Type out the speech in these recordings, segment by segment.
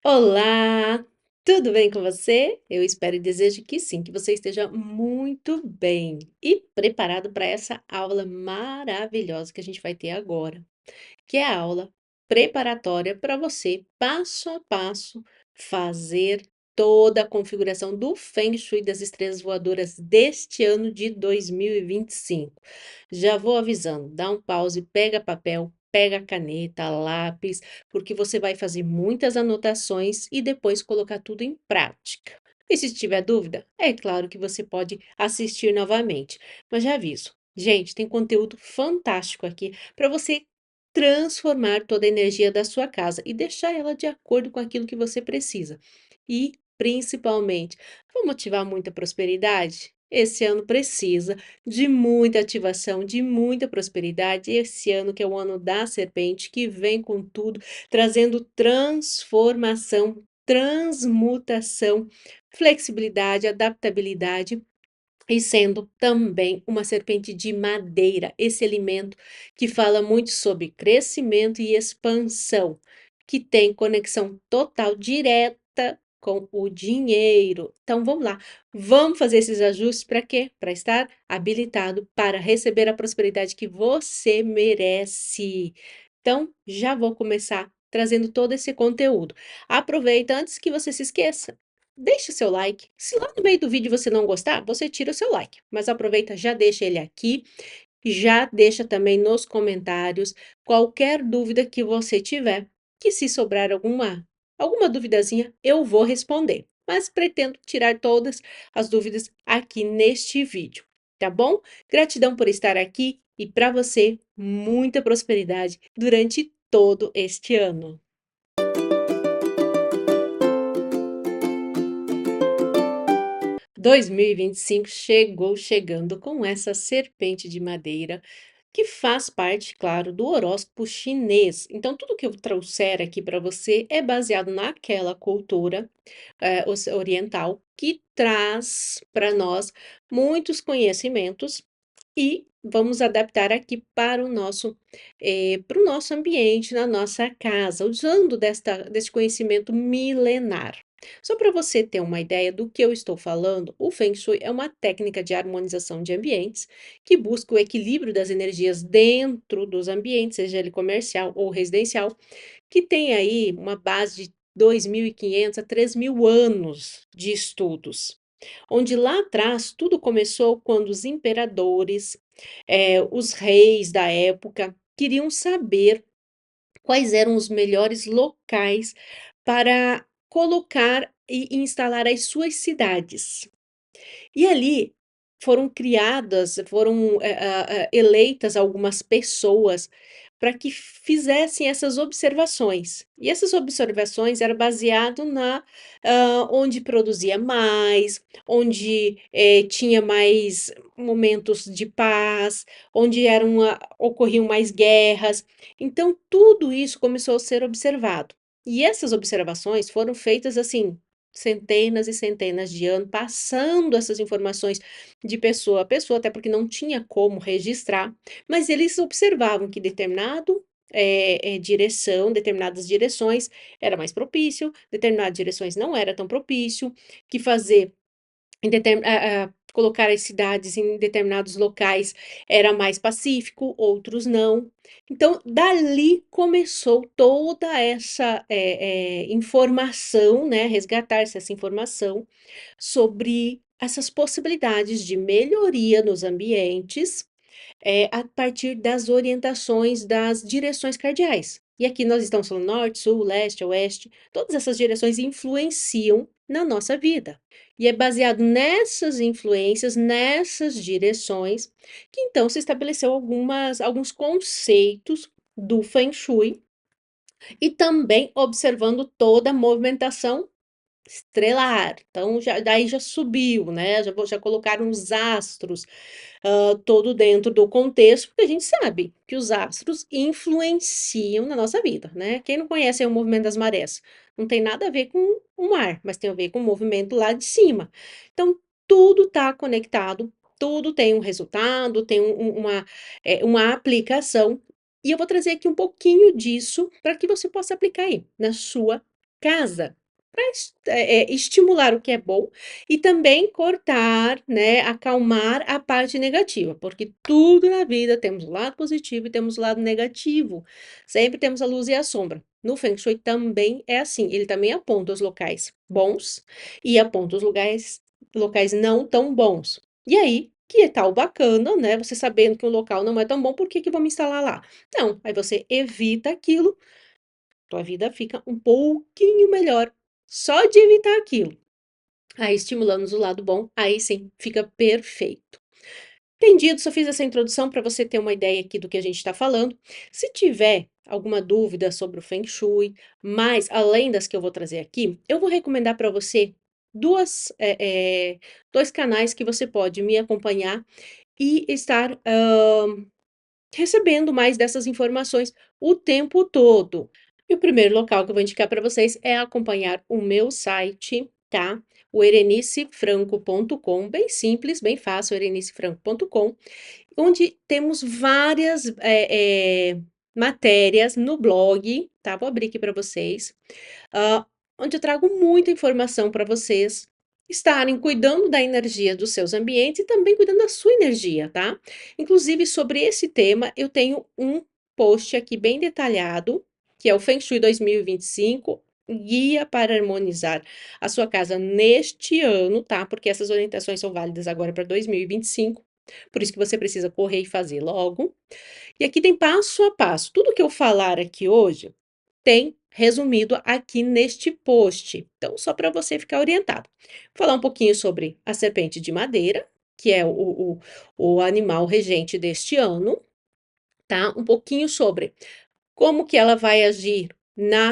Olá, tudo bem com você? Eu espero e desejo que sim, que você esteja muito bem e preparado para essa aula maravilhosa que a gente vai ter agora, que é a aula preparatória para você, passo a passo, fazer toda a configuração do Feng Shui das estrelas voadoras deste ano de 2025. Já vou avisando, dá um pause, pega papel, pega caneta, lápis, porque você vai fazer muitas anotações e depois colocar tudo em prática. E se tiver dúvida, é claro que você pode assistir novamente. Mas já aviso, gente, tem conteúdo fantástico aqui para você transformar toda a energia da sua casa e deixar ela de acordo com aquilo que você precisa. E, principalmente, vamos ativar muita prosperidade? Esse ano precisa de muita ativação, de muita prosperidade. Esse ano que é o ano da serpente, que vem com tudo, trazendo transformação, transmutação, flexibilidade, adaptabilidade e sendo também uma serpente de madeira, esse elemento que fala muito sobre crescimento e expansão, que tem conexão total, direta com o dinheiro. Então vamos lá, vamos fazer esses ajustes para quê? Para estar habilitado para receber a prosperidade que você merece. Então já vou começar trazendo todo esse conteúdo. Aproveita antes que você se esqueça. Deixe o seu like. Se lá no meio do vídeo você não gostar, você tira o seu like. Mas aproveita, já deixa ele aqui, já deixa também nos comentários qualquer dúvida que você tiver, que se sobrar alguma duvidazinha, eu vou responder. Mas pretendo tirar todas as dúvidas aqui neste vídeo, tá bom? Gratidão por estar aqui e para você muita prosperidade durante todo este ano. 2025 chegou chegando com essa serpente de madeira que faz parte, claro, do horóscopo chinês. Então, tudo que eu trouxer aqui para você é baseado naquela cultura oriental que traz para nós muitos conhecimentos e vamos adaptar aqui para o nosso ambiente, na nossa casa, usando deste conhecimento milenar. Só para você ter uma ideia do que eu estou falando, o Feng Shui é uma técnica de harmonização de ambientes que busca o equilíbrio das energias dentro dos ambientes, seja ele comercial ou residencial, que tem aí uma base de 2.500 a 3.000 anos de estudos, onde lá atrás tudo começou quando os imperadores, os reis da época queriam saber quais eram os melhores locais para colocar e instalar as suas cidades. E ali foram eleitas algumas pessoas para que fizessem essas observações. E essas observações eram baseado onde produzia mais, onde tinha mais momentos de paz, onde ocorriam mais guerras. Então, tudo isso começou a ser observado. E essas observações foram feitas assim, centenas e centenas de anos, passando essas informações de pessoa a pessoa, até porque não tinha como registrar, mas eles observavam que determinadas direções era mais propício, determinadas direções não era tão propício, que fazer colocar as cidades em determinados locais era mais pacífico, outros não. Então, dali começou toda essa informação, né, resgatar-se essa informação sobre essas possibilidades de melhoria nos ambientes, a partir das orientações das direções cardeais. E aqui nós estamos falando norte, sul, leste, oeste, todas essas direções influenciam na nossa vida. E é baseado nessas influências, nessas direções, que então se estabeleceu alguns conceitos do Feng Shui e também observando toda a movimentação estrelar. Então, daí já subiu, né? Já colocaram os astros, todo dentro do contexto, porque a gente sabe que os astros influenciam na nossa vida, né? Quem não conhece aí o movimento das marés? Não tem nada a ver com o mar, mas tem a ver com o movimento lá de cima. Então, tudo está conectado, tudo tem um resultado, tem uma aplicação, e eu vou trazer aqui um pouquinho disso para que você possa aplicar aí na sua casa para estimular o que é bom e também cortar, né, acalmar a parte negativa, porque tudo na vida temos o lado positivo e temos o lado negativo. Sempre temos a luz e a sombra. No Feng Shui também é assim, ele também aponta os locais bons e aponta os locais não tão bons. E aí, que é tal bacana, né? Você sabendo que o local não é tão bom, por que que vou me instalar lá? Não, aí você evita aquilo, tua vida fica um pouquinho melhor só de evitar aquilo. Aí estimulamos o lado bom, aí sim, fica perfeito. Entendido, só fiz essa introdução para você ter uma ideia aqui do que a gente está falando. Se tiver alguma dúvida sobre o Feng Shui, mas além das que eu vou trazer aqui, eu vou recomendar para você dois canais que você pode me acompanhar e estar recebendo mais dessas informações o tempo todo. E o primeiro local que eu vou indicar para vocês é acompanhar o meu site, tá? O erenicefranco.com, bem simples, bem fácil, erenicefranco.com, onde temos várias matérias no blog, tá? Vou abrir aqui para vocês, ah, onde eu trago muita informação para vocês estarem cuidando da energia dos seus ambientes e também cuidando da sua energia, tá? Inclusive, sobre esse tema, eu tenho um post aqui bem detalhado, que é o Feng Shui 2025, guia para harmonizar a sua casa neste ano, tá? Porque essas orientações são válidas agora para 2025, por isso que você precisa correr e fazer logo. E aqui tem passo a passo. Tudo que eu falar aqui hoje tem resumido aqui neste post. Então, só para você ficar orientado. Vou falar um pouquinho sobre a serpente de madeira, que é o animal regente deste ano, tá? Um pouquinho sobre como que ela vai agir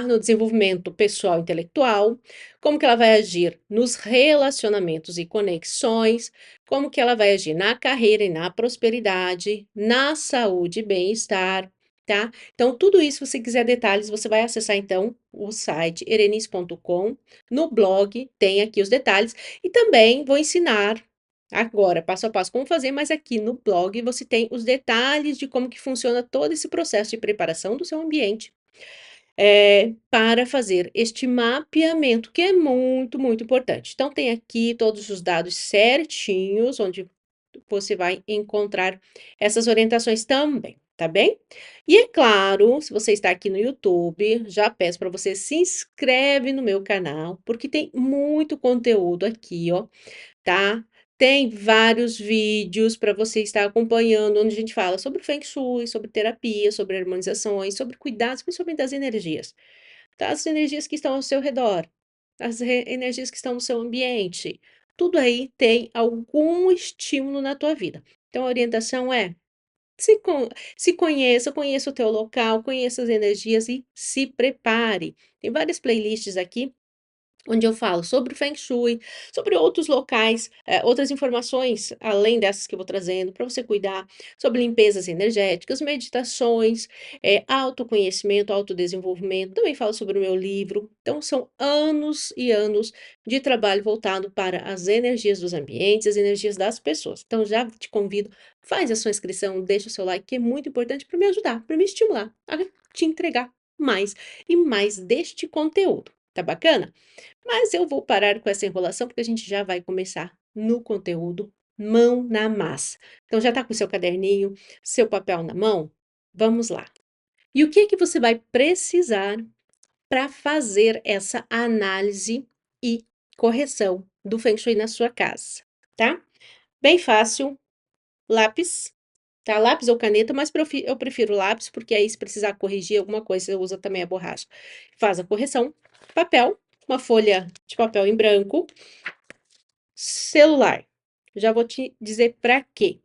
no desenvolvimento pessoal e intelectual, como que ela vai agir nos relacionamentos e conexões, como que ela vai agir na carreira e na prosperidade, na saúde e bem-estar, tá? Então, tudo isso, se você quiser detalhes, você vai acessar então o site erenis.com. No blog tem aqui os detalhes e também vou ensinar agora, passo a passo, como fazer, mas aqui no blog você tem os detalhes de como que funciona todo esse processo de preparação do seu ambiente, para fazer este mapeamento, que é muito, muito importante. Então, tem aqui todos os dados certinhos, onde você vai encontrar essas orientações também, tá bem? E é claro, se você está aqui no YouTube, já peço para você se inscreve no meu canal, porque tem muito conteúdo aqui, ó, tá? Tem vários vídeos para você estar acompanhando, onde a gente fala sobre Feng Shui, sobre terapia, sobre harmonizações, sobre cuidados, principalmente das energias, tá? As energias que estão ao seu redor, energias que estão no seu ambiente. Tudo aí tem algum estímulo na tua vida. Então, a orientação é se conheça, conheça o teu local, conheça as energias e se prepare. Tem várias playlists aqui onde eu falo sobre o Feng Shui, sobre outros locais, outras informações além dessas que eu vou trazendo para você cuidar, sobre limpezas energéticas, meditações, autoconhecimento, autodesenvolvimento. Também falo sobre o meu livro. Então, são anos e anos de trabalho voltado para as energias dos ambientes, as energias das pessoas. Então, já te convido, faz a sua inscrição, deixa o seu like, que é muito importante para me ajudar, para me estimular a te entregar mais e mais deste conteúdo. Tá bacana? Mas eu vou parar com essa enrolação, porque a gente já vai começar no conteúdo, mão na massa. Então, já está com seu caderninho, seu papel na mão? Vamos lá. E o que é que você vai precisar para fazer essa análise e correção do Feng Shui na sua casa, tá? Bem fácil, lápis, tá? Lápis ou caneta, mas eu prefiro lápis, porque aí se precisar corrigir alguma coisa, você usa também a borracha. Faz a correção. Papel, uma folha de papel em branco. Celular. Já vou te dizer para quê.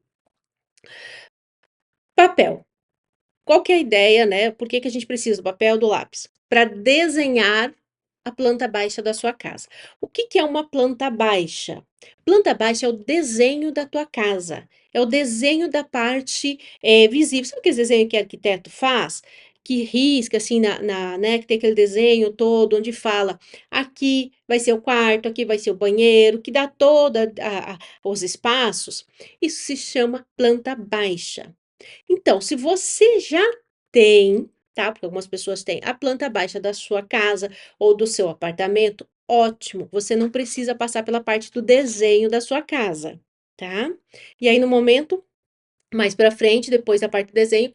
Papel. Qual que é a ideia, né? Por que que a gente precisa do papel, do lápis? Para desenhar a planta baixa da sua casa. O que que é uma planta baixa? Planta baixa é o desenho da tua casa, é o desenho da parte visível. Sabe aquele desenho que arquiteto faz? Que risca assim né? Que tem aquele desenho todo onde fala aqui vai ser o quarto, aqui vai ser o banheiro, que dá toda os espaços. Isso se chama planta baixa. Então, se você já tem tá? Porque algumas pessoas têm a planta baixa da sua casa ou do seu apartamento, ótimo, você não precisa passar pela parte do desenho da sua casa, tá? E aí no momento mais para frente, depois da parte do desenho,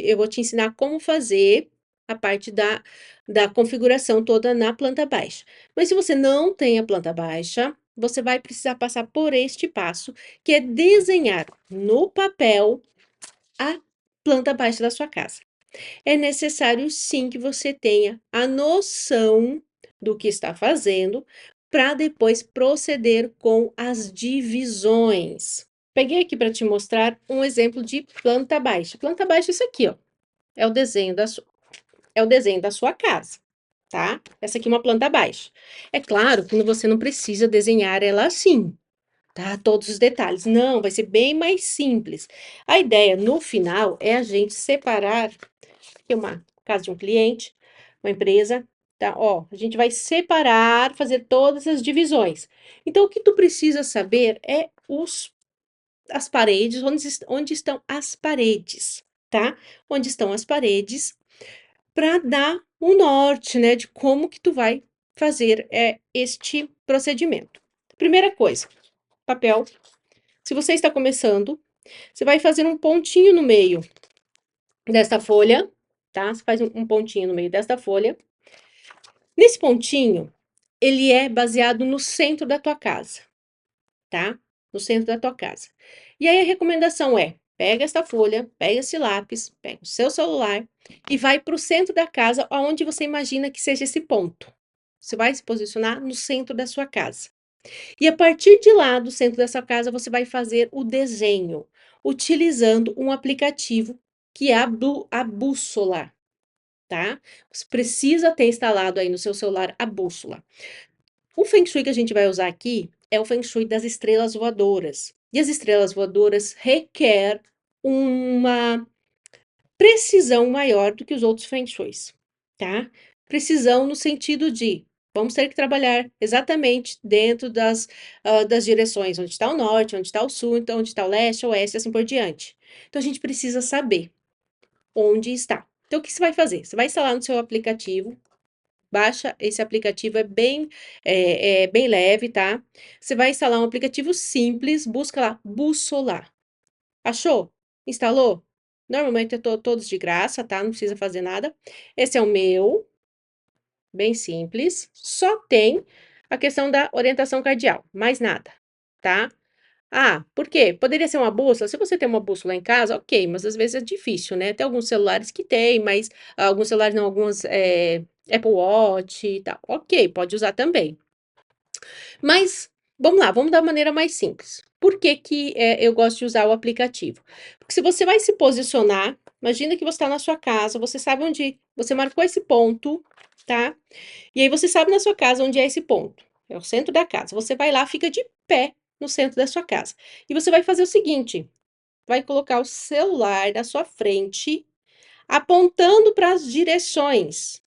eu vou te ensinar como fazer a parte da configuração toda na planta baixa. Mas se você não tem a planta baixa, você vai precisar passar por este passo, que é desenhar no papel a planta baixa da sua casa. É necessário sim que você tenha a noção do que está fazendo para depois proceder com as divisões. Peguei aqui para te mostrar um exemplo de planta baixa. Planta baixa é isso aqui, ó. É o desenho é o desenho da sua casa, tá? Essa aqui é uma planta baixa. É claro que você não precisa desenhar ela assim, tá? Todos os detalhes. Não, vai ser bem mais simples. A ideia no final é a gente separar, aqui é uma casa de um cliente, uma empresa, tá? Ó, a gente vai separar, fazer todas as divisões. Então, o que tu precisa saber é as paredes, onde estão as paredes, tá? Onde estão as paredes, para dar o norte, né, de como que tu vai fazer este procedimento. Primeira coisa, papel. Se você está começando, você vai fazer um pontinho no meio desta folha, tá? Você faz um pontinho no meio desta folha. Nesse pontinho, ele é baseado no centro da tua casa, tá? No centro da tua casa. E aí a recomendação é: pega esta folha, pega esse lápis, pega o seu celular e vai para o centro da casa, aonde você imagina que seja esse ponto. Você vai se posicionar no centro da sua casa. E a partir de lá, do centro dessa casa, você vai fazer o desenho, utilizando um aplicativo que é a bússola, tá? Você precisa ter instalado aí no seu celular a bússola. O Feng Shui que a gente vai usar aqui é o Feng Shui das estrelas voadoras. E as estrelas voadoras requer uma precisão maior do que os outros Feng Shuis, tá? Precisão no sentido de vamos ter que trabalhar exatamente dentro das direções, onde está o norte, onde está o sul, então onde está o leste, o oeste, e assim por diante. Então a gente precisa saber onde está. Então o que você vai fazer? Você vai instalar no seu aplicativo. Baixa esse aplicativo, é bem leve, tá? Você vai instalar um aplicativo simples, busca lá, Bússola. Achou? Instalou? Normalmente todos de graça, tá? Não precisa fazer nada. Esse é o meu, bem simples. Só tem a questão da orientação cardial, mais nada, tá? Ah, por quê? Poderia ser uma bússola. Se você tem uma bússola em casa, ok, mas às vezes é difícil, né? Tem alguns celulares que tem, mas alguns celulares não, alguns Apple Watch e tal. Ok, pode usar também. Mas vamos lá, vamos da maneira mais simples. Por que que eu gosto de usar o aplicativo? Porque se você vai se posicionar, imagina que você está na sua casa, você sabe onde você marcou esse ponto, tá? E aí você sabe na sua casa onde é esse ponto. É o centro da casa. Você vai lá, fica de pé no centro da sua casa. E você vai fazer o seguinte: vai colocar o celular na sua frente, apontando para as direções.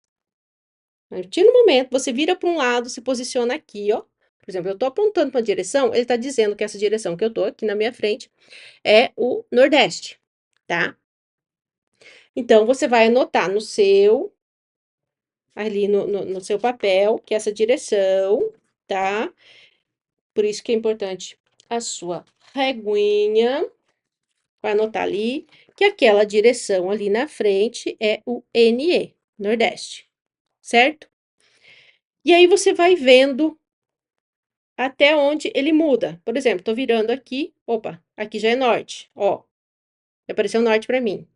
A partir do momento, você vira para um lado, se posiciona aqui, ó. Por exemplo, eu estou apontando para uma direção, ele está dizendo que essa direção que eu estou aqui na minha frente é o Nordeste, tá? Então, você vai anotar ali no seu papel, que é essa direção, tá? Por isso que é importante a sua reguinha, vai anotar ali, que aquela direção ali na frente é o NE, Nordeste, certo? E aí você vai vendo até onde ele muda. Por exemplo, tô virando aqui, opa, aqui já é norte, ó, já apareceu norte para mim.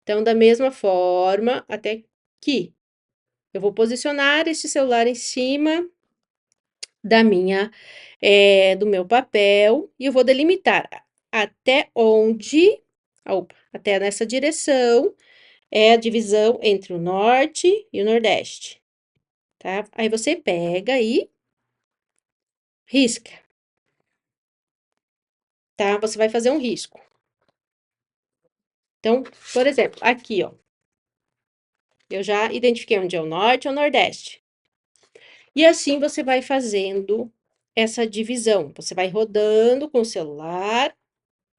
Então, da mesma forma, até aqui, eu vou posicionar este celular em cima do meu papel e eu vou delimitar até onde, opa, até nessa direção é a divisão entre o norte e o nordeste, tá? Aí você pega e risca, tá? Você vai fazer um risco. Então, por exemplo, aqui, ó, eu já identifiquei onde é o norte e o nordeste. E assim você vai fazendo essa divisão. Você vai rodando com o celular,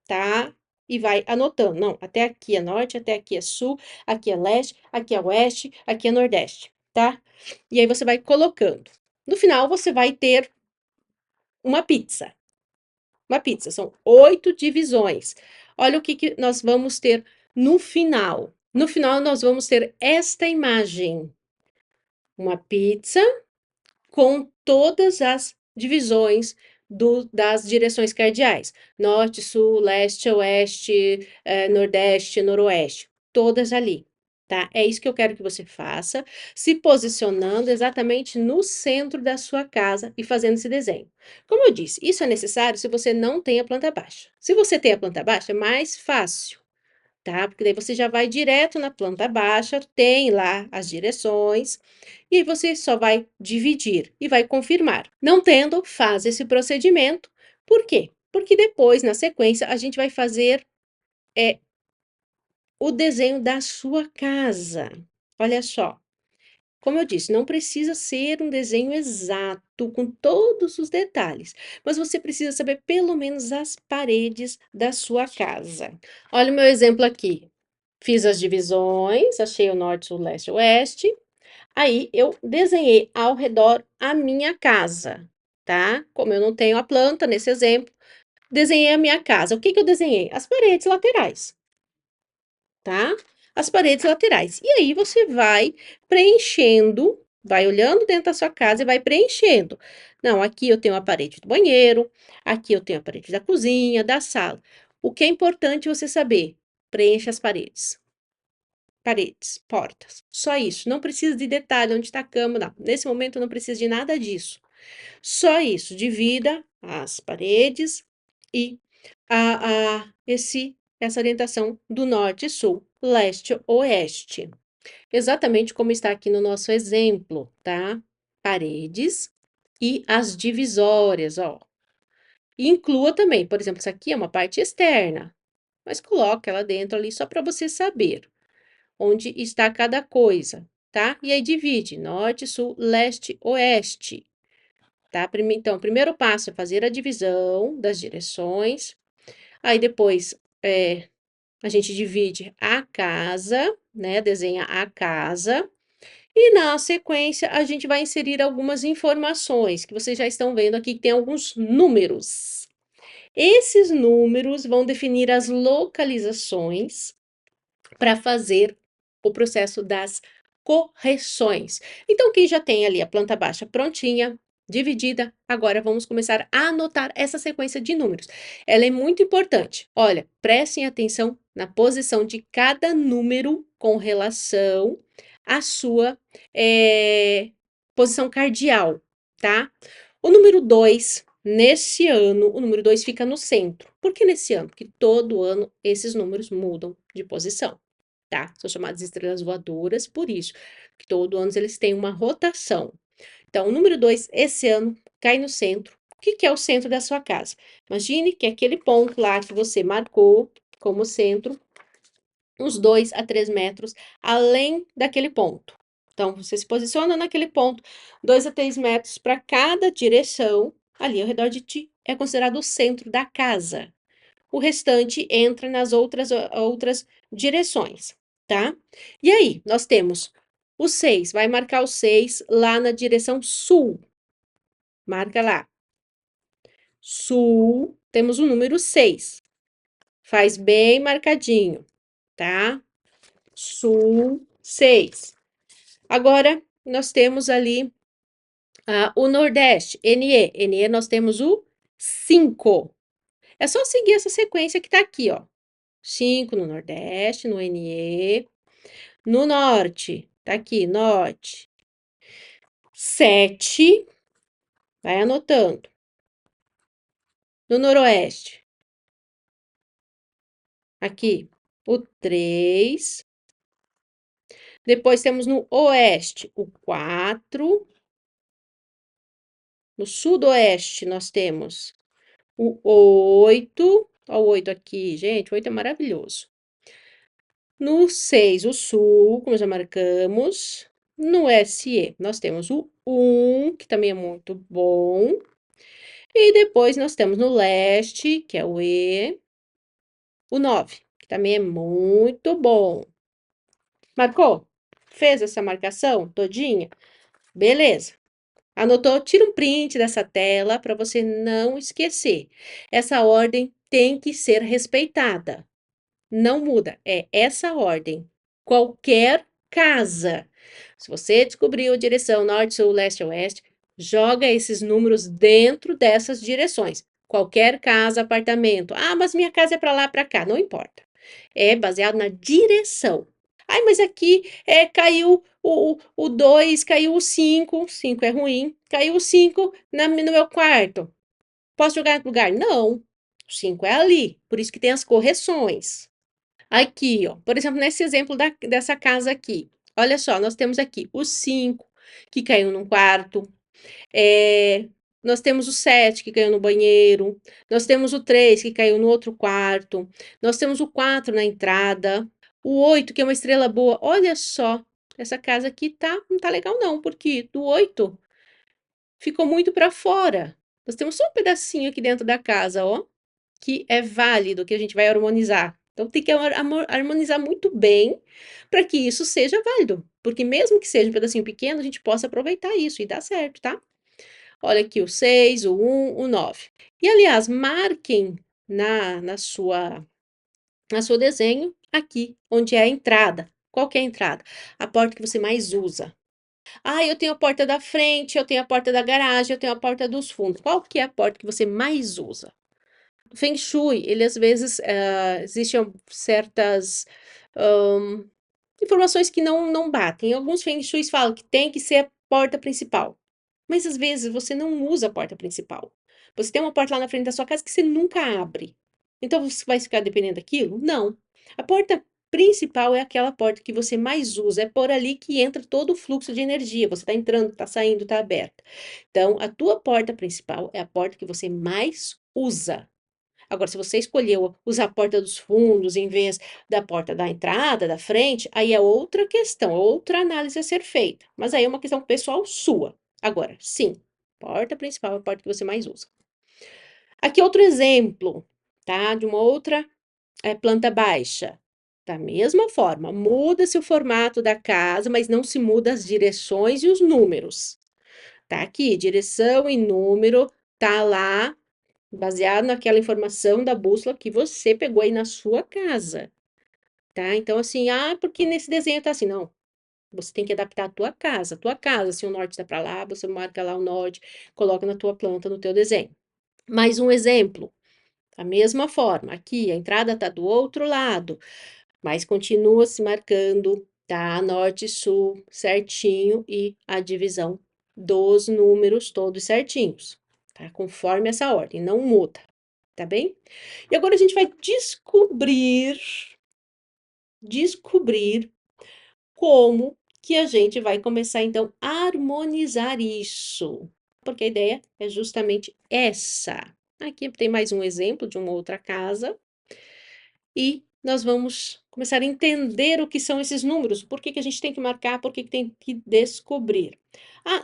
tá? e vai anotando. Não, até aqui é norte, até aqui é sul, aqui é leste, aqui é oeste, aqui é nordeste, tá? E aí você vai colocando. No final, você vai ter uma pizza. Uma pizza, são 8 divisões. Olha o que nós vamos ter no final. No final, nós vamos ter esta imagem: uma pizza com todas as divisões das direções cardeais: norte, sul, leste, oeste, nordeste, noroeste, todas ali, tá? É isso que eu quero que você faça, se posicionando exatamente no centro da sua casa e fazendo esse desenho. Como eu disse, isso é necessário se você não tem a planta baixa. Se você tem a planta baixa, é mais fácil, tá? Porque daí você já vai direto na planta baixa, tem lá as direções, e aí você só vai dividir e vai confirmar. Não tendo, faz esse procedimento. Por quê? Porque depois, na sequência, a gente vai fazer o desenho da sua casa. Olha só. Como eu disse, não precisa ser um desenho exato, com todos os detalhes, mas você precisa saber pelo menos as paredes da sua casa. Olha o meu exemplo aqui. Fiz as divisões, achei o norte, sul, leste, oeste. Aí eu desenhei ao redor a minha casa, tá? Como eu não tenho a planta nesse exemplo, desenhei a minha casa. O que que eu desenhei? As paredes laterais, tá? As paredes laterais. E aí você vai preenchendo, vai olhando dentro da sua casa e vai preenchendo. Não, aqui eu tenho a parede do banheiro, aqui eu tenho a parede da cozinha, da sala. O que é importante você saber? Preencha as paredes. Paredes, portas. Só isso. Não precisa de detalhe onde está a cama, não. Nesse momento eu não preciso de nada disso. Só isso. Divida as paredes e essa orientação do norte, sul, leste, oeste. Exatamente como está aqui no nosso exemplo, tá? Paredes e as divisórias, ó. E inclua também, por exemplo, isso aqui é uma parte externa, mas coloque ela dentro ali só para você saber onde está cada coisa, tá? E aí divide norte, sul, leste, oeste, tá? Então, o primeiro passo é fazer a divisão das direções, aí depois a gente divide a casa, né? Desenha a casa, e na sequência a gente vai inserir algumas informações que vocês já estão vendo aqui, que tem alguns números. Esses números vão definir as localizações para fazer o processo das correções. Então, quem já tem ali a planta baixa prontinha, dividida, agora vamos começar a anotar essa sequência de números. Ela é muito importante. Olha, prestem atenção na posição de cada número com relação à sua posição cardial, tá? O número 2, nesse ano, o número 2 fica no centro. Por que nesse ano? Porque todo ano esses números mudam de posição, tá? São chamadas estrelas voadoras, por isso, que todo ano eles têm uma rotação. Então, o número 2, esse ano, cai no centro. O que que é o centro da sua casa? Imagine que aquele ponto lá que você marcou como centro, uns 2 a 3 metros além daquele ponto. Então, você se posiciona naquele ponto, 2 a 3 metros para cada direção, ali ao redor de ti, é considerado o centro da casa. O restante entra nas outras direções, tá? E aí, nós temos o 6, vai marcar o 6 lá na direção sul. Marca lá. Sul, temos o número 6. Faz bem marcadinho, tá? Sul 6. Agora, nós temos ali o Nordeste, NE. NE nós temos o 5. É só seguir essa sequência que tá aqui, ó. 5 no Nordeste, no NE. No Norte, tá aqui, Norte. 7, vai anotando. No Noroeste, aqui, o 3. Depois temos no Oeste, o 4. No Sudoeste, nós temos o 8. Olha o 8 aqui, gente, o 8 é maravilhoso. No 6, o Sul, como já marcamos. No SE, nós temos o 1, que também é muito bom. E depois nós temos no Leste, que é o E. o 9, que também é muito bom. Marcou? Fez essa marcação todinha? Beleza. Anotou? Tira um print dessa tela para você não esquecer. Essa ordem tem que ser respeitada. Não muda, é essa ordem. Qualquer casa. Se você descobriu a direção norte, sul, leste, oeste, joga esses números dentro dessas direções. Qualquer casa, apartamento. Ah, mas minha casa é para lá, para cá. Não importa. É baseado na direção. Ai, mas aqui caiu o 2, caiu o 5. 5 é ruim. Caiu o 5 no meu quarto. Posso jogar em outro lugar? Não. O 5 é ali. Por isso que tem as correções. Aqui, ó, por exemplo, nesse exemplo dessa casa aqui. Olha só, nós temos aqui o 5, que caiu num quarto. Nós temos o 7, que caiu no banheiro. Nós temos o 3, que caiu no outro quarto. Nós temos o 4 na entrada. O 8, que é uma estrela boa. Olha só, essa casa aqui não tá legal não, porque do 8 ficou muito para fora. Nós temos só um pedacinho aqui dentro da casa, ó, que é válido, que a gente vai harmonizar. Então tem que harmonizar muito bem para que isso seja válido, porque mesmo que seja um pedacinho pequeno, a gente possa aproveitar isso e dar certo, tá? Olha aqui o 6, o 1, o 9. E aliás, marquem na sua no seu desenho aqui, onde é a entrada. Qual que é a entrada? A porta que você mais usa. Ah, eu tenho a porta da frente, eu tenho a porta da garagem, eu tenho a porta dos fundos. Qual que é a porta que você mais usa? O Feng Shui, ele às vezes, existem certas informações que não batem. Alguns Feng Shuis falam que tem que ser a porta principal. Mas às vezes você não usa a porta principal. Você tem uma porta lá na frente da sua casa que você nunca abre. Então você vai ficar dependendo daquilo? Não. A porta principal é aquela porta que você mais usa. É por ali que entra todo o fluxo de energia. Você está entrando, está saindo, está aberta. Então, a tua porta principal é a porta que você mais usa. Agora, se você escolheu usar a porta dos fundos em vez da porta da entrada, da frente, aí é outra questão, outra análise a ser feita. Mas aí é uma questão pessoal sua. Agora, sim, porta principal é a porta que você mais usa. Aqui outro exemplo, tá? De uma outra planta baixa. Da mesma forma, muda-se o formato da casa, mas não se muda as direções e os números. Tá aqui, direção e número, tá lá baseado naquela informação da bússola que você pegou aí na sua casa, tá? Então, assim, porque nesse desenho tá assim, não. Você tem que adaptar a tua casa. A tua casa, se o norte tá para lá, você marca lá o norte, coloca na tua planta, no teu desenho. Mais um exemplo. Da mesma forma, aqui a entrada tá do outro lado, mas continua se marcando, tá? Norte e sul certinho e a divisão dos números todos certinhos, tá? Conforme essa ordem, não muda, tá bem? E agora a gente vai descobrir como que a gente vai começar então a harmonizar isso. Porque a ideia é justamente essa. Aqui tem mais um exemplo de uma outra casa e nós vamos começar a entender o que são esses números, por que que a gente tem que marcar, por que que tem que descobrir.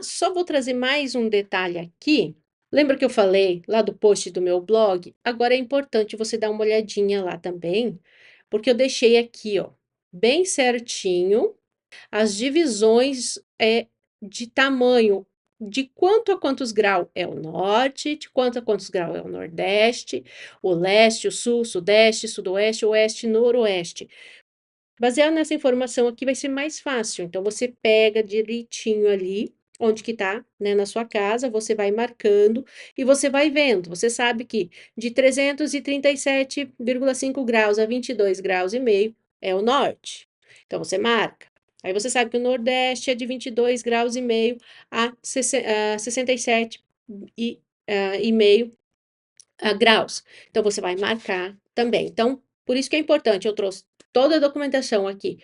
Só vou trazer mais um detalhe aqui. Lembra que eu falei lá do post do meu blog? Agora é importante você dar uma olhadinha lá também, porque eu deixei aqui, ó, bem certinho as divisões de tamanho, de quanto a quantos graus é o norte, de quanto a quantos graus é o nordeste, o leste, o sul, sudeste, sudoeste, oeste, noroeste. Baseado nessa informação aqui vai ser mais fácil. Então, você pega direitinho ali, onde que tá, né, na sua casa, você vai marcando e você vai vendo. Você sabe que de 337,5 graus a 22 graus e meio é o norte. Então, você marca. Aí você sabe que o nordeste é de 22 graus e meio a 67 e meio graus. Então, você vai marcar também. Então, por isso que é importante, eu trouxe toda a documentação aqui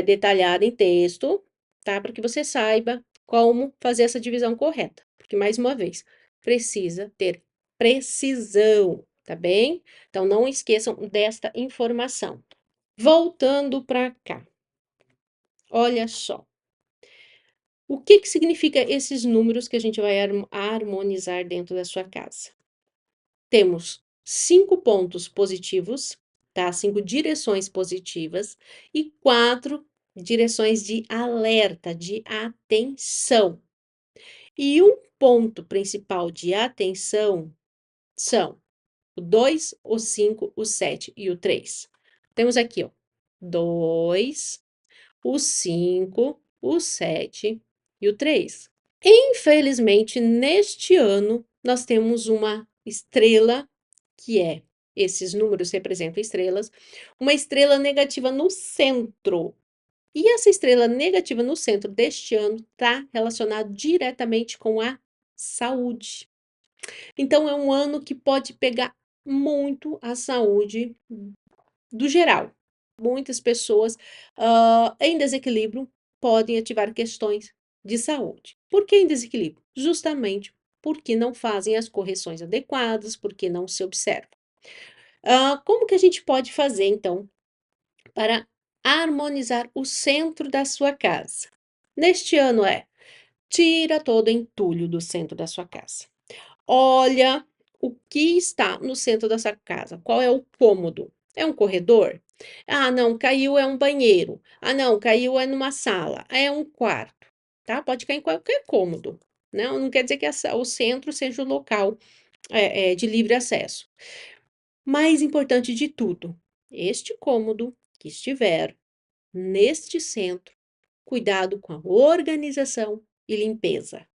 detalhada em texto, tá? Para que você saiba como fazer essa divisão correta. Porque, mais uma vez, precisa ter precisão, tá bem? Então, não esqueçam desta informação. Voltando para cá. Olha só. O que que significa esses números que a gente vai harmonizar dentro da sua casa? Temos 5 pontos positivos, tá? 5 direções positivas e 4 direções de alerta, de atenção. E um ponto principal de atenção são o 2, o 5, o 7 e o 3. Temos aqui, ó, 2, o 5, o 7 e o 3. Infelizmente, neste ano, nós temos uma estrela, que é, esses números representam estrelas, uma estrela negativa no centro. E essa estrela negativa no centro deste ano está relacionada diretamente com a saúde. Então, é um ano que pode pegar muito a saúde do geral. Muitas pessoas em desequilíbrio podem ativar questões de saúde. Por que em desequilíbrio? Justamente porque não fazem as correções adequadas, porque não se observam. Como que a gente pode fazer, então, para harmonizar o centro da sua casa? Neste ano tira todo o entulho do centro da sua casa. Olha o que está no centro da sua casa. Qual é o cômodo? É um corredor? Ah, não, caiu é um banheiro. Ah, não, caiu é numa sala. É um quarto, tá? Pode cair em qualquer cômodo. Não quer dizer que o centro seja o local de livre acesso. Mais importante de tudo, este cômodo que estiver neste centro, cuidado com a organização e limpeza.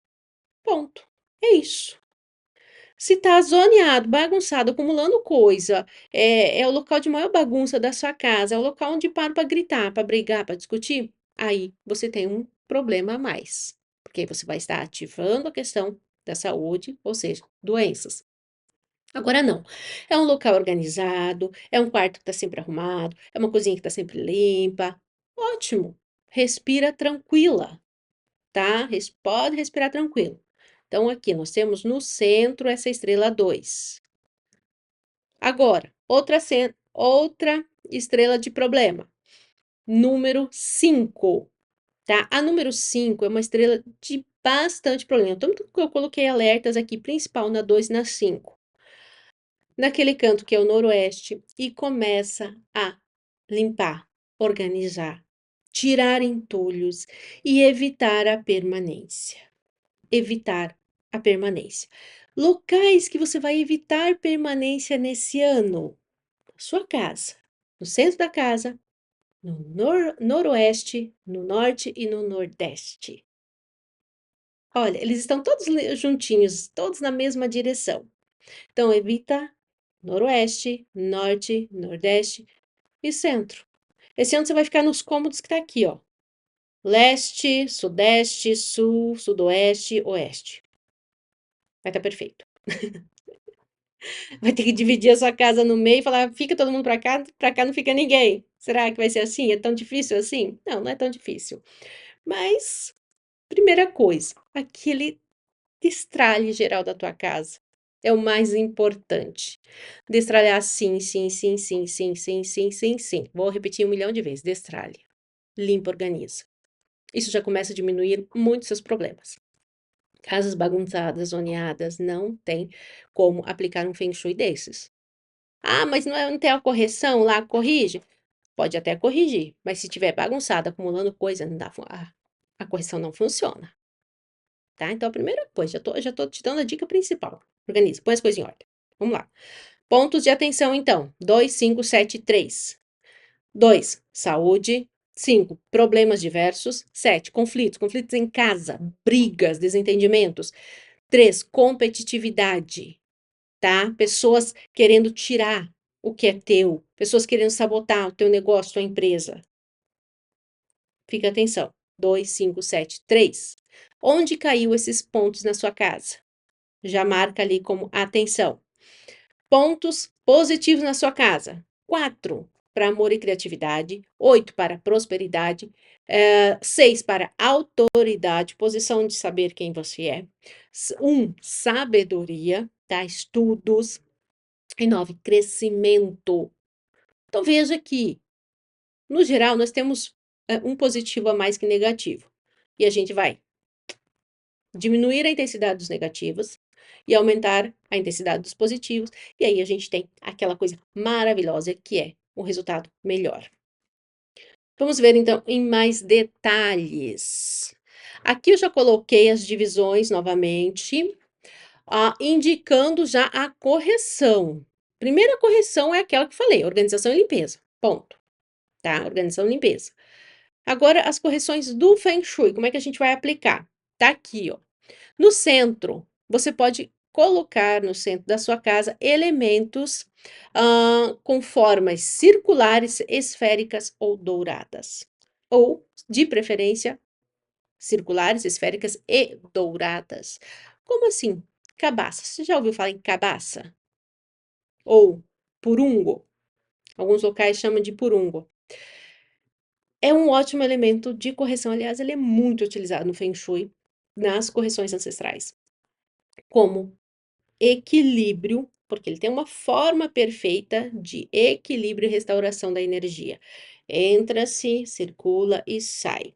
Ponto. É isso. Se tá zoneado, bagunçado, acumulando coisa, é o local de maior bagunça da sua casa, é o local onde para para gritar, para brigar, para discutir, aí você tem um problema a mais. Porque aí você vai estar ativando a questão da saúde, ou seja, doenças. Agora não. É um local organizado, é um quarto que está sempre arrumado, é uma cozinha que está sempre limpa. Ótimo. Respira tranquila, tá? Pode respirar tranquilo. Então, aqui nós temos no centro essa estrela 2. Agora, outra estrela de problema. Número 5, tá? A número 5 é uma estrela de bastante problema. Tanto que eu coloquei alertas aqui, principal na 2 e na 5. Naquele canto que é o noroeste, e começa a limpar, organizar, tirar entulhos e evitar a permanência. Evitar a permanência. Locais que você vai evitar permanência nesse ano: sua casa, no centro da casa, no noroeste, no norte e no nordeste. Olha, eles estão todos juntinhos, todos na mesma direção. Então, evita noroeste, norte, nordeste e centro. Esse ano você vai ficar nos cômodos que tá aqui, ó. Leste, sudeste, sul, sudoeste, oeste. Vai estar perfeito. Vai ter que dividir a sua casa no meio e falar, fica todo mundo para cá não fica ninguém. Será que vai ser assim? É tão difícil assim? Não, não é tão difícil. Mas, primeira coisa, aquele destralhe geral da tua casa é o mais importante. Destralhar sim, sim, sim, sim, sim, sim, sim, sim, sim. Vou repetir 1 milhão de vezes. Destralhe. Limpa, organiza. Isso já começa a diminuir muito seus problemas. Casas bagunçadas, zoneadas, não tem como aplicar um feng shui desses. Ah, mas não tem a correção lá, corrige? Pode até corrigir, mas se tiver bagunçado, acumulando coisa, não dá, a correção não funciona, tá? Então, a primeira coisa, já tô te dando a dica principal. Organiza, põe as coisas em ordem. Vamos lá. Pontos de atenção, então. 2, 5, 7, 3. 2, saúde. 5, problemas diversos. 7, conflitos em casa, brigas, desentendimentos. 3, competitividade, tá? Pessoas querendo tirar o que é teu, pessoas querendo sabotar o teu negócio, tua empresa. Fica atenção. 2, 5, 7, 3. Onde caiu esses pontos na sua casa? Já marca ali como atenção. Pontos positivos na sua casa. 4 para amor e criatividade. 8 para prosperidade. 6 para autoridade, posição de saber quem você é. 1, sabedoria, tá? Estudos. E 9, crescimento. Então, veja que, no geral, nós temos um positivo a mais que negativo. E a gente vai diminuir a intensidade dos negativos e aumentar a intensidade dos positivos. E aí a gente tem aquela coisa maravilhosa que é um resultado melhor. Vamos ver então em mais detalhes. Aqui eu já coloquei as divisões novamente, indicando já a correção. Primeira correção é aquela que eu falei, organização e limpeza, ponto, tá? Organização e limpeza. Agora as correções do Feng Shui, como é que a gente vai aplicar? Tá aqui, ó. No centro, você pode colocar no centro da sua casa elementos com formas circulares, esféricas ou douradas. Ou, de preferência, circulares, esféricas e douradas. Como assim? Cabaça. Você já ouviu falar em cabaça? Ou purungo? Alguns locais chamam de purungo. É um ótimo elemento de correção. Aliás, ele é muito utilizado no Feng Shui, nas correções ancestrais. Como equilíbrio, porque ele tem uma forma perfeita de equilíbrio e restauração da energia. Entra-se, circula e sai.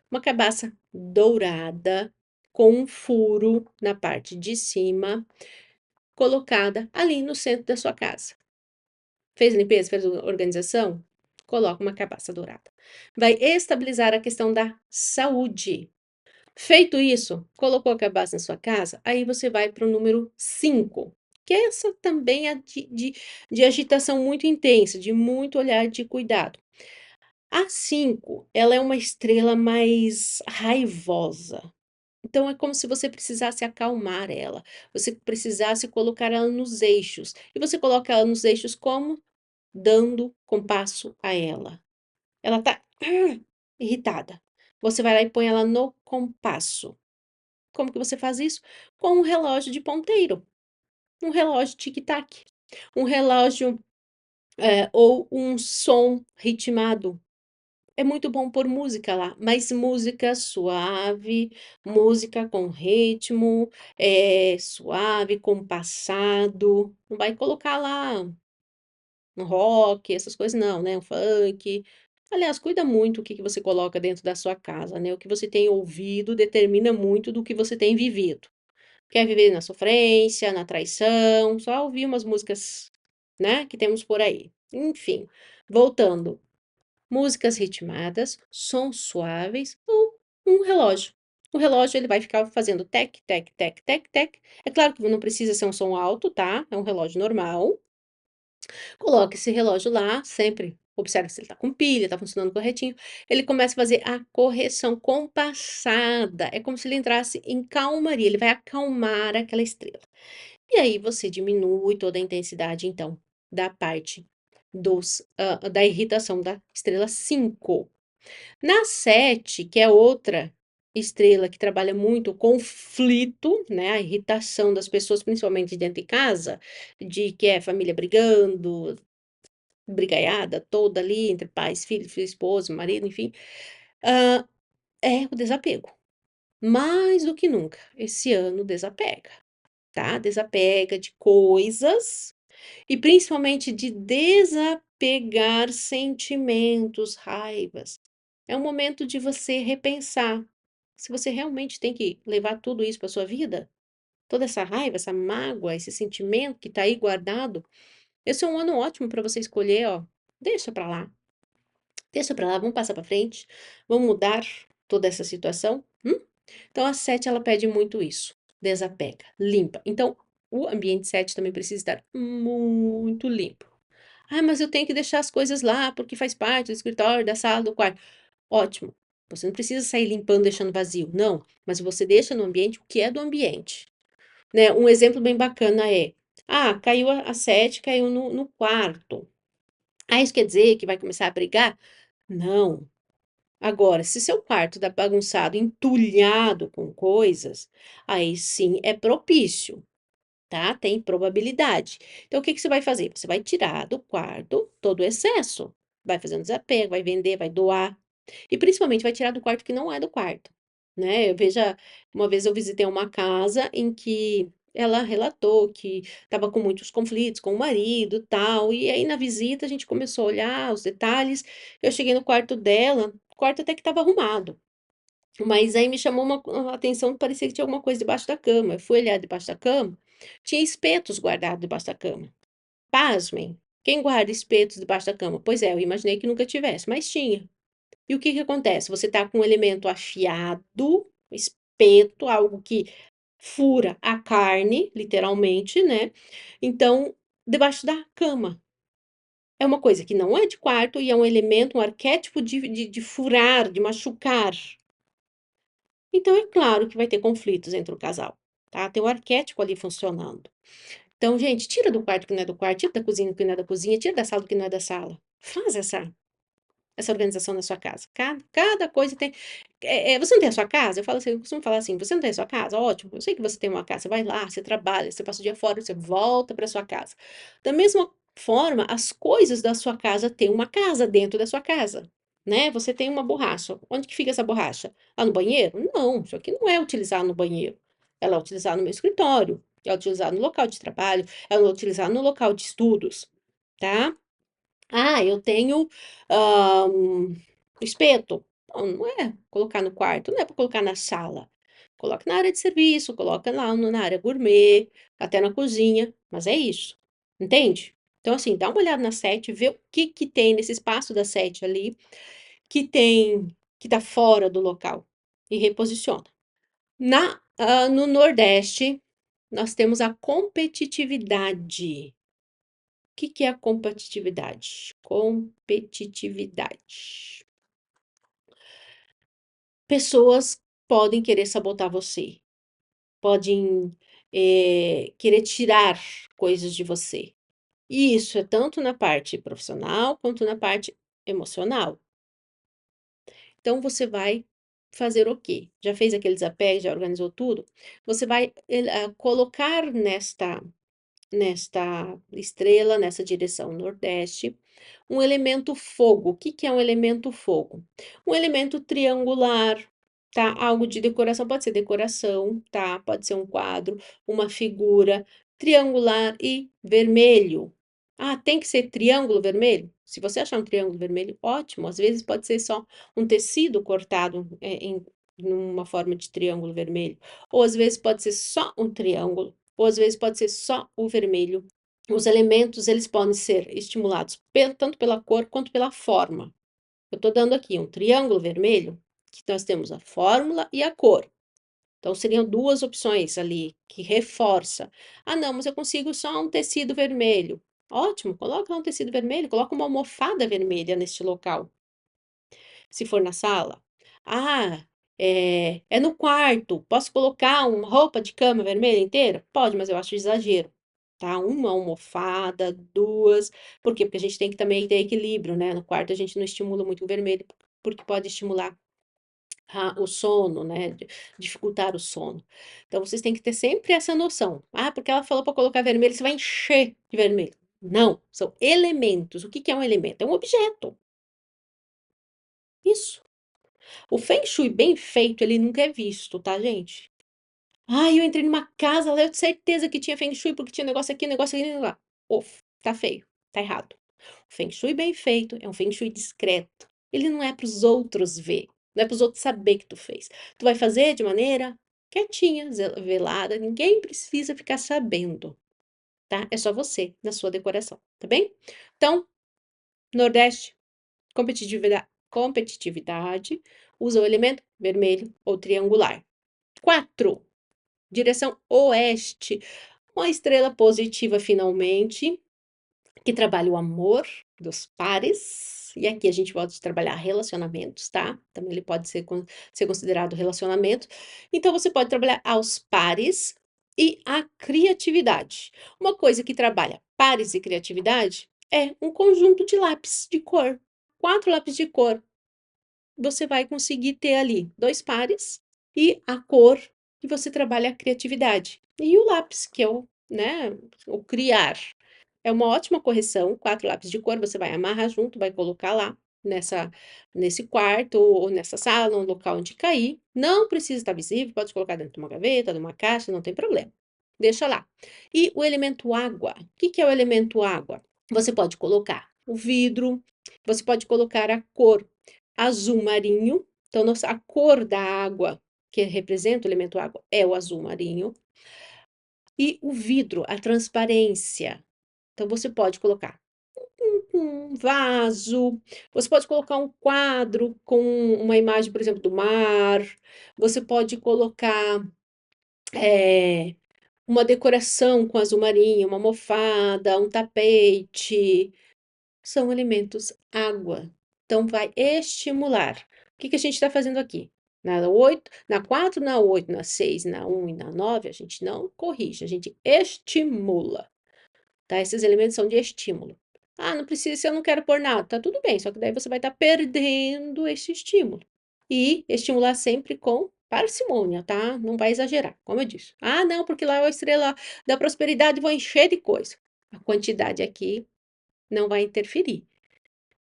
Uma cabaça dourada com um furo na parte de cima, colocada ali no centro da sua casa. Fez limpeza, fez organização? Coloca uma cabaça dourada. Vai estabilizar a questão da saúde. Feito isso, colocou a cabaça na sua casa, aí você vai para o número 5, que essa também é de agitação muito intensa, de muito olhar de cuidado. A 5, ela é uma estrela mais raivosa. Então é como se você precisasse acalmar ela, você precisasse colocar ela nos eixos. E você coloca ela nos eixos como? Dando compasso a ela. Ela está irritada. Você vai lá e põe ela no compasso. Como que você faz isso? Com um relógio de ponteiro, um relógio tic-tac, um relógio ou um som ritmado. É muito bom pôr música lá, mas música suave, música com ritmo, suave, compassado. Não vai colocar lá um rock, essas coisas não, né? Um funk. Aliás, cuida muito o que você coloca dentro da sua casa, né? O que você tem ouvido determina muito do que você tem vivido. Quer viver na sofrência, na traição, só ouvir umas músicas, né, que temos por aí. Enfim, voltando. Músicas ritmadas, sons suaves ou um relógio. O relógio ele vai ficar fazendo tec, tec, tec, tec, tec. É claro que não precisa ser um som alto, tá? É um relógio normal. Coloque esse relógio lá, sempre observe se ele está com pilha, está funcionando corretinho. Ele começa a fazer a correção compassada. É como se ele entrasse em calmaria, ele vai acalmar aquela estrela. E aí você diminui toda a intensidade, então, da parte da irritação da estrela 5. Na 7, que é outra estrela que trabalha muito o conflito, né, a irritação das pessoas, principalmente dentro de casa, de que é família brigando, brigaiada toda ali entre pais, filhos, filho, esposo, marido, enfim, hã, é o desapego. Mais do que nunca, esse ano desapega, tá? Desapega de coisas e principalmente de desapegar sentimentos, raivas. É um momento de você repensar se você realmente tem que levar tudo isso para sua vida, toda essa raiva, essa mágoa, esse sentimento que está aí guardado. Esse é um ano ótimo para você escolher, ó, deixa para lá. Deixa para lá, vamos passar para frente, vamos mudar toda essa situação. Então a 7 ela pede muito isso, desapega, limpa. Então o ambiente 7 também precisa estar muito limpo. Ah, mas eu tenho que deixar as coisas lá porque faz parte do escritório, da sala, do quarto. Ótimo. Você não precisa sair limpando, deixando vazio, não. Mas você deixa no ambiente o que é do ambiente, né? Um exemplo bem bacana é, caiu a 7, caiu no quarto. Ah, isso quer dizer que vai começar a brigar? Não. Agora, se seu quarto está bagunçado, entulhado com coisas, aí sim é propício, tá? Tem probabilidade. Então, o que que você vai fazer? Você vai tirar do quarto todo o excesso. Vai fazer um desapego, vai vender, vai doar. E principalmente vai tirar do quarto que não é do quarto, né? Uma vez eu visitei uma casa em que ela relatou que estava com muitos conflitos com o marido, tal, e aí na visita a gente começou a olhar os detalhes. Eu cheguei no quarto dela, o quarto até que estava arrumado, mas aí me chamou uma atenção, parecia que tinha alguma coisa debaixo da cama. Eu fui olhar debaixo da cama, tinha espetos guardados debaixo da cama. Pasmem, Quem guarda espetos debaixo da cama? Pois é, eu imaginei que nunca tivesse, mas tinha. E o que que acontece? Você tá com um elemento afiado, espeto, algo que fura a carne, literalmente, né? Então, debaixo da cama. É uma coisa que não é de quarto e é um elemento, um arquétipo de furar, de machucar. Então, é claro que vai ter conflitos entre o casal, tá? Tem o arquétipo ali funcionando. Então, gente, tira do quarto que não é do quarto, tira da cozinha que não é da cozinha, tira da sala que não é da sala. Faz essa organização na sua casa. Cada coisa tem. Você não tem a sua casa? Eu falo assim, eu costumo falar assim: você não tem a sua casa? Ótimo, eu sei que você tem uma casa. Você vai lá, você trabalha, você passa o dia fora, você volta para sua casa. Da mesma forma, as coisas da sua casa têm uma casa dentro da sua casa. Né? Você tem uma borracha. Onde que fica essa borracha? Lá no banheiro? Não, isso aqui não é utilizar no banheiro. Ela é utilizar no meu escritório, é utilizar no local de trabalho, é utilizar no local de estudos, tá? Ah, eu tenho espeto. Não, não é colocar no quarto, não é para colocar na sala. Coloca na área de serviço, coloca lá na área gourmet, até na cozinha, mas é isso. Entende? Então, assim, dá uma olhada na sete, vê o que que tem nesse espaço da sete ali, que tá fora do local, e reposiciona. No Nordeste, nós temos a competitividade. Que é a competitividade? Competitividade. Pessoas podem querer sabotar você, podem querer tirar coisas de você. E isso é tanto na parte profissional quanto na parte emocional. Então você vai fazer o quê? Já fez aquele desapego, já organizou tudo? Você vai colocar nesta estrela, nessa direção nordeste, um elemento fogo. O que que é um elemento fogo? Um elemento triangular, tá? Algo de decoração, pode ser decoração, tá? Pode ser um quadro, uma figura triangular e vermelho. Ah, tem que ser triângulo vermelho? Se você achar um triângulo vermelho, ótimo. Às vezes pode ser só um tecido cortado em numa forma de triângulo vermelho, ou às vezes pode ser só um triângulo, ou às vezes pode ser só o vermelho. Os elementos, eles podem ser estimulados tanto pela cor quanto pela forma. Eu estou dando aqui um triângulo vermelho, que nós temos a fórmula e a cor. Então, seriam duas opções ali que reforça. Ah, não, mas eu consigo só um tecido vermelho. Ótimo, coloca lá um tecido vermelho, coloca uma almofada vermelha neste local, se for na sala. Ah, é no quarto. Posso colocar uma roupa de cama vermelha inteira? Pode, mas eu acho exagero. Tá? Uma almofada, duas. Por quê? Porque a gente tem que também ter equilíbrio, né? No quarto a gente não estimula muito o vermelho, porque pode estimular o sono, né? Dificultar o sono. Então vocês têm que ter sempre essa noção. Ah, porque ela falou para colocar vermelho, você vai encher de vermelho. Não, são elementos. O que que é um elemento? É um objeto. Isso. O Feng Shui bem feito, ele nunca é visto, tá, gente? Ai, eu entrei numa casa lá, eu tinha certeza que tinha Feng Shui, porque tinha negócio aqui, lá. Of, tá feio, tá errado. O Feng Shui bem feito é um Feng Shui discreto. Ele não é para os outros ver, não é para os outros saber que tu fez. Tu vai fazer de maneira quietinha, velada, ninguém precisa ficar sabendo, tá? É só você, na sua decoração, tá bem? Então, Nordeste, competitividade, usa o elemento vermelho ou triangular. 4. Direção oeste. Uma estrela positiva finalmente, que trabalha o amor dos pares. E aqui a gente pode trabalhar relacionamentos, tá? Também ele pode ser considerado relacionamento. Então você pode trabalhar aos pares e a criatividade. Uma coisa que trabalha pares e criatividade é um conjunto de lápis de cor. 4 lápis de cor. Você vai conseguir ter ali 2 pares e a cor que você trabalha a criatividade. E o lápis, que é o criar. É uma ótima correção, 4 lápis de cor, você vai amarrar junto, vai colocar lá nesse quarto ou nessa sala, um local onde cair. Não precisa estar visível, pode colocar dentro de uma gaveta, de uma caixa, não tem problema. Deixa lá. E o elemento água. O que que é o elemento água? Você pode colocar o vidro, você pode colocar a cor azul marinho. Então, a cor da água que representa o elemento água é o azul marinho. E o vidro, a transparência. Então, você pode colocar um vaso, você pode colocar um quadro com uma imagem, por exemplo, do mar, você pode colocar é, uma decoração com azul marinho, uma almofada, um tapete. São alimentos água. Então, vai estimular. O que que a gente está fazendo aqui? Na 8, na 4, na 8, na 6, na 1 e na 9, a gente não corrige, a gente estimula. Tá? Esses elementos são de estímulo. Ah, não precisa, eu não quero pôr nada. Tá tudo bem, só que daí você vai estar perdendo esse estímulo. E estimular sempre com parcimônia, tá? Não vai exagerar, como eu disse. Ah, não, porque lá é a estrela da prosperidade, vou encher de coisa. A quantidade aqui não vai interferir,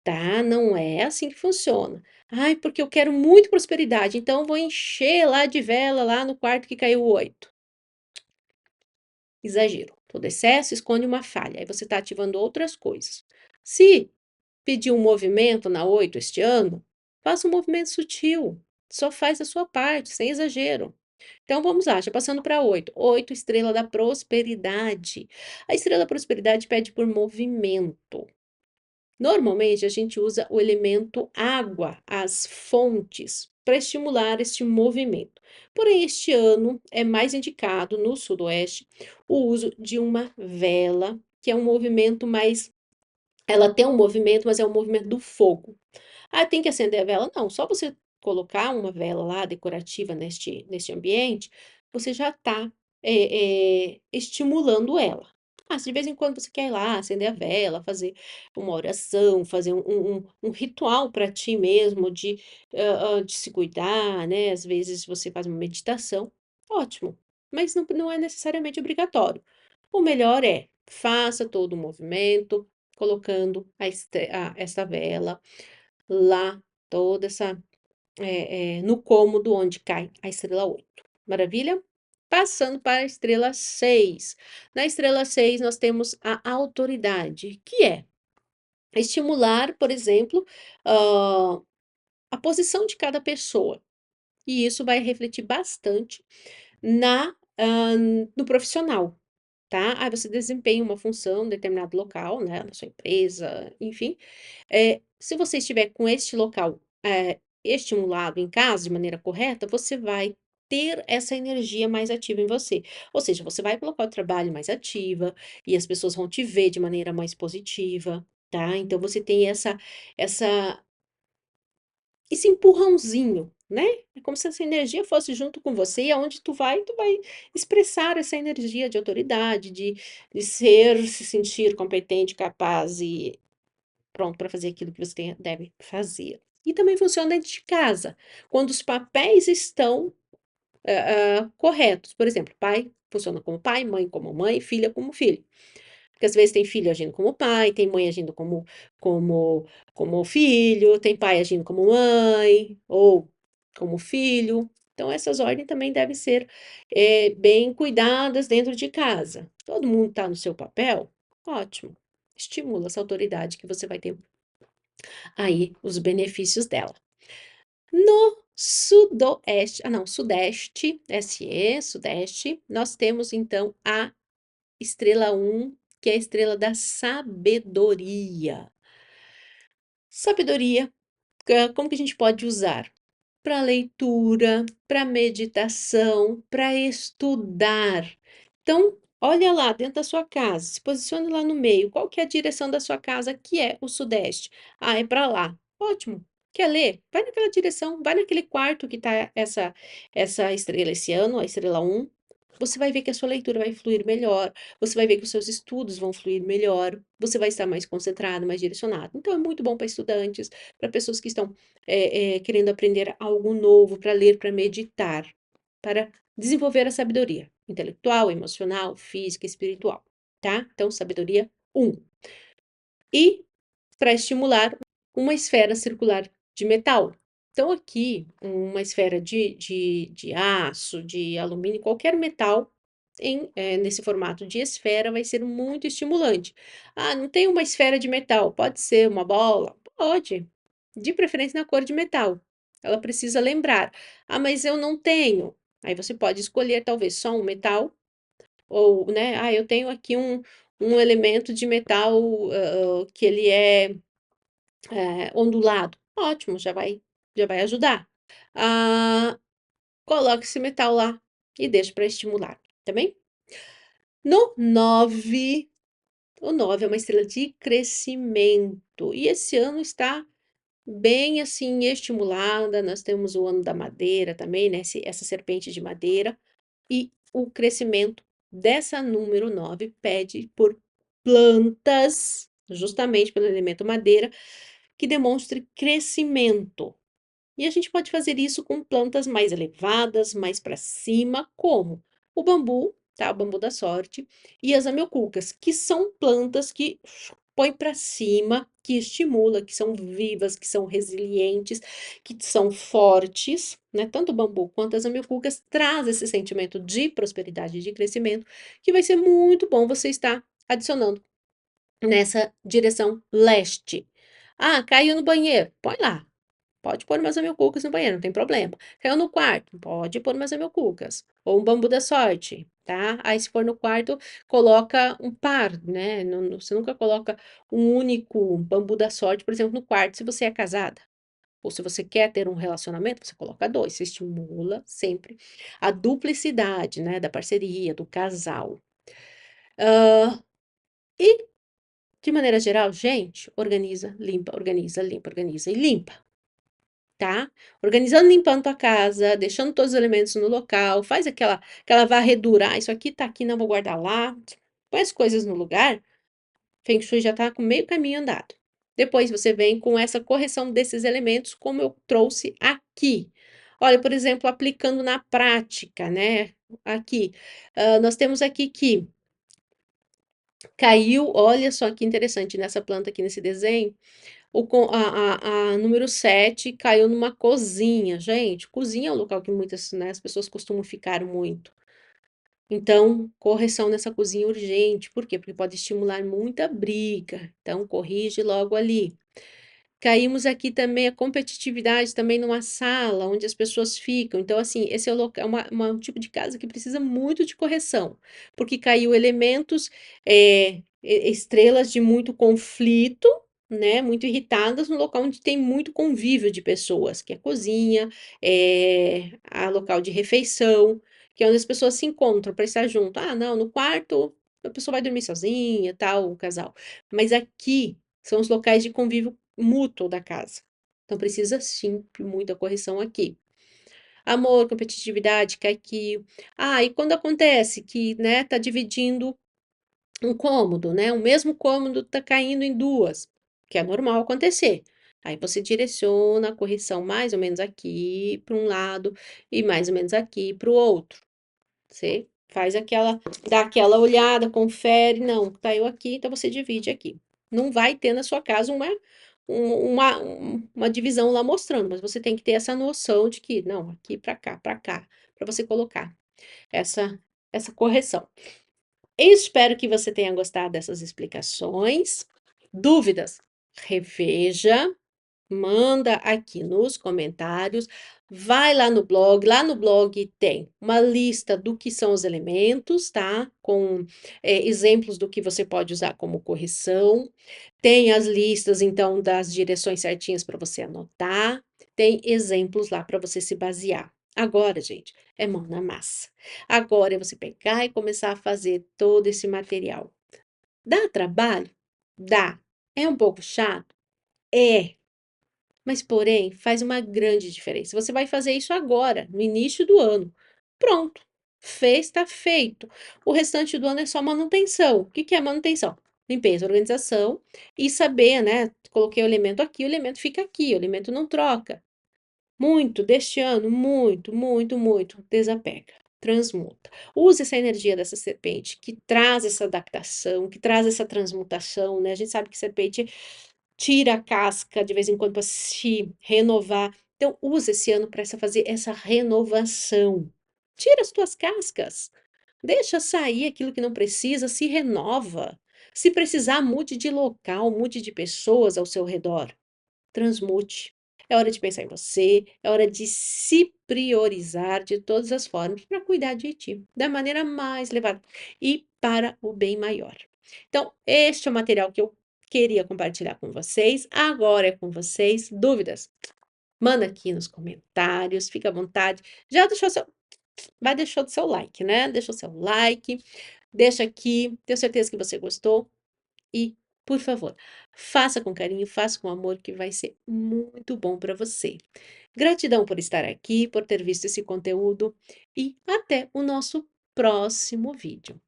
tá? Não é assim que funciona. Ai, porque eu quero muito prosperidade, então vou encher lá de vela lá no quarto que caiu o 8. Exagero. Todo excesso esconde uma falha. Aí você está ativando outras coisas. Se pedir um movimento na 8 este ano, faça um movimento sutil. Só faz a sua parte, sem exagero. Então vamos lá, já passando para 8. 8, estrela da prosperidade. A estrela da prosperidade pede por movimento. Normalmente a gente usa o elemento água, as fontes, para estimular este movimento. Porém, este ano é mais indicado no Sudoeste o uso de uma vela, que é um movimento mais. Ela tem um movimento, mas é um movimento do fogo. Ah, tem que acender a vela? Não, só você colocar uma vela lá decorativa neste ambiente, você já está estimulando ela. Ah, se de vez em quando você quer ir lá, acender a vela, fazer uma oração, fazer um ritual para ti mesmo de se cuidar, né? Às vezes você faz uma meditação, ótimo, mas não é necessariamente obrigatório. O melhor é, faça todo o movimento, colocando essa vela lá, toda essa, no cômodo onde cai a estrela 8. Maravilha? Passando para a estrela 6. Na estrela 6, nós temos a autoridade, que é estimular, por exemplo, ah, a posição de cada pessoa. E isso vai refletir bastante no profissional, tá? Ah, você desempenha uma função em determinado local, né, na sua empresa, enfim. Se você estiver com este local, estimulado em casa de maneira correta, você vai ter essa energia mais ativa em você. Ou seja, você vai colocar o trabalho mais ativa e as pessoas vão te ver de maneira mais positiva, tá? Então você tem essa esse empurrãozinho, né? É como se essa energia fosse junto com você e aonde tu vai expressar essa energia de autoridade, de se sentir competente, capaz e pronto para fazer aquilo que você deve fazer. E também funciona dentro de casa, quando os papéis estão corretos. Por exemplo, pai funciona como pai, mãe como mãe, filha como filho. Porque às vezes tem filho agindo como pai, tem mãe agindo como, como filho, tem pai agindo como mãe, ou como filho. Então, essas ordens também devem ser bem cuidadas dentro de casa. Todo mundo está no seu papel? Ótimo. Estimula essa autoridade que você vai ter aí os benefícios dela. No sudoeste, não, sudeste, sudeste, nós temos então a estrela 1, que é a estrela da sabedoria. Sabedoria, como que a gente pode usar? Para leitura, para meditação, para estudar. Então, olha lá dentro da sua casa, se posicione lá no meio. Qual que é a direção da sua casa, que é o sudeste? Ah, é para lá. Ótimo. Quer ler? Vai naquela direção, vai naquele quarto que está essa estrela esse ano, a estrela 1. Você vai ver que a sua leitura vai fluir melhor, você vai ver que os seus estudos vão fluir melhor, você vai estar mais concentrado, mais direcionado. Então, é muito bom para estudantes, para pessoas que estão querendo aprender algo novo, para ler, para meditar, para desenvolver a sabedoria intelectual, emocional, física, espiritual, tá? Então, sabedoria 1. E para estimular uma esfera circular de metal. Então, aqui, uma esfera de aço, de alumínio, qualquer metal nesse formato de esfera vai ser muito estimulante. Ah, não tem uma esfera de metal, pode ser uma bola? Pode, de preferência na cor de metal. Ela precisa lembrar. Ah, mas eu não tenho. Aí você pode escolher talvez só um metal ou, né, eu tenho aqui um elemento de metal que ele é ondulado. Ótimo, já vai ajudar. Ah, coloque esse metal lá e deixe para estimular, tá bem? No 9, o 9 é uma estrela de crescimento. E esse ano está bem assim estimulada. Nós temos o ano da madeira também, né? Essa serpente de madeira. E o crescimento dessa número 9 pede por plantas, justamente pelo elemento madeira, que demonstre crescimento. E a gente pode fazer isso com plantas mais elevadas, mais para cima, como o bambu, tá? O bambu da sorte, e as amioculcas, que são plantas que põe para cima, que estimula, que são vivas, que são resilientes, que são fortes, né? Tanto o bambu quanto as amioculcas traz esse sentimento de prosperidade e de crescimento, que vai ser muito bom você estar adicionando nessa direção leste. Ah, caiu no banheiro, põe lá. Pode pôr umas amilcucas no banheiro, não tem problema. Caiu no quarto, pode pôr umas amilcucas. Ou um bambu da sorte, tá? Aí, se for no quarto, coloca um par, né? Você nunca coloca um único bambu da sorte, por exemplo, no quarto, se você é casada. Ou se você quer ter um relacionamento, você coloca dois. Você estimula sempre a duplicidade, né? Da parceria, do casal. E, de maneira geral, gente, organiza, limpa, organiza e limpa. Tá? Organizando, limpando tua casa, deixando todos os elementos no local, faz aquela varredura. Ah, isso aqui tá aqui, não vou guardar lá. Põe as coisas no lugar. Feng Shui já tá com meio caminho andado. Depois você vem com essa correção desses elementos, como eu trouxe aqui. Olha, por exemplo, aplicando na prática, né? Aqui, nós temos aqui que caiu, olha só que interessante nessa planta aqui nesse desenho. A número 7 caiu numa cozinha. Gente, cozinha é um local que muitas, né, as pessoas costumam ficar muito. Então, correção nessa cozinha urgente. Por quê? Porque pode estimular muita briga. Então, corrige logo ali. Caímos aqui também a competitividade também numa sala onde as pessoas ficam. Então, assim, esse é um tipo de casa que precisa muito de correção, porque caiu elementos, estrelas de muito conflito, né? Muito irritadas no local onde tem muito convívio de pessoas, que é cozinha, a local de refeição, que é onde as pessoas se encontram para estar junto. Ah, não, no quarto a pessoa vai dormir sozinha, tal, o casal. Mas aqui são os locais de convívio mútuo da casa. Então precisa sim de muita correção aqui. Amor, competitividade, caiquinho. Ah, e quando acontece que, né, tá dividindo um cômodo, né? O mesmo cômodo tá caindo em duas, que é normal acontecer. Aí você direciona a correção mais ou menos aqui para um lado e mais ou menos aqui para o outro. Você faz dá aquela olhada, confere, não, caiu aqui, então você divide aqui. Não vai ter na sua casa uma divisão lá mostrando, mas você tem que ter essa noção de que, não, aqui para cá, para você colocar essa, essa correção. Eu espero que você tenha gostado dessas explicações. Dúvidas? Reveja, manda aqui nos comentários, vai lá no blog tem uma lista do que são os elementos, tá? Com exemplos do que você pode usar como correção. Tem as listas, então, das direções certinhas para você anotar. Tem exemplos lá para você se basear. Agora, gente, é mão na massa. Agora é você pegar e começar a fazer todo esse material. Dá trabalho? Dá. É um pouco chato? É. Mas, porém, faz uma grande diferença. Você vai fazer isso agora, no início do ano. Pronto. Fez, está feito. O restante do ano é só manutenção. O que que é manutenção? Limpeza, organização e saber, né? Coloquei o elemento aqui, o elemento fica aqui, o elemento não troca. Muito deste ano, muito, muito, muito. Desapega, transmuta. Use essa energia dessa serpente que traz essa adaptação, que traz essa transmutação, né? A gente sabe que serpente tira a casca de vez em quando para se renovar. Então, use esse ano para fazer essa renovação. Tira as tuas cascas. Deixa sair aquilo que não precisa, se renova. Se precisar, mude de local, mude de pessoas ao seu redor. Transmute. É hora de pensar em você, é hora de se priorizar de todas as formas para cuidar de ti, da maneira mais levada e para o bem maior. Então, este é o material que eu queria compartilhar com vocês. Agora é com vocês. Dúvidas? Manda aqui nos comentários, fica à vontade. Já deixou seu vai deixando seu like, né? Deixa o seu like, deixa aqui, tenho certeza que você gostou e, por favor, faça com carinho, faça com amor, que vai ser muito bom para você. Gratidão por estar aqui, por ter visto esse conteúdo e até o nosso próximo vídeo.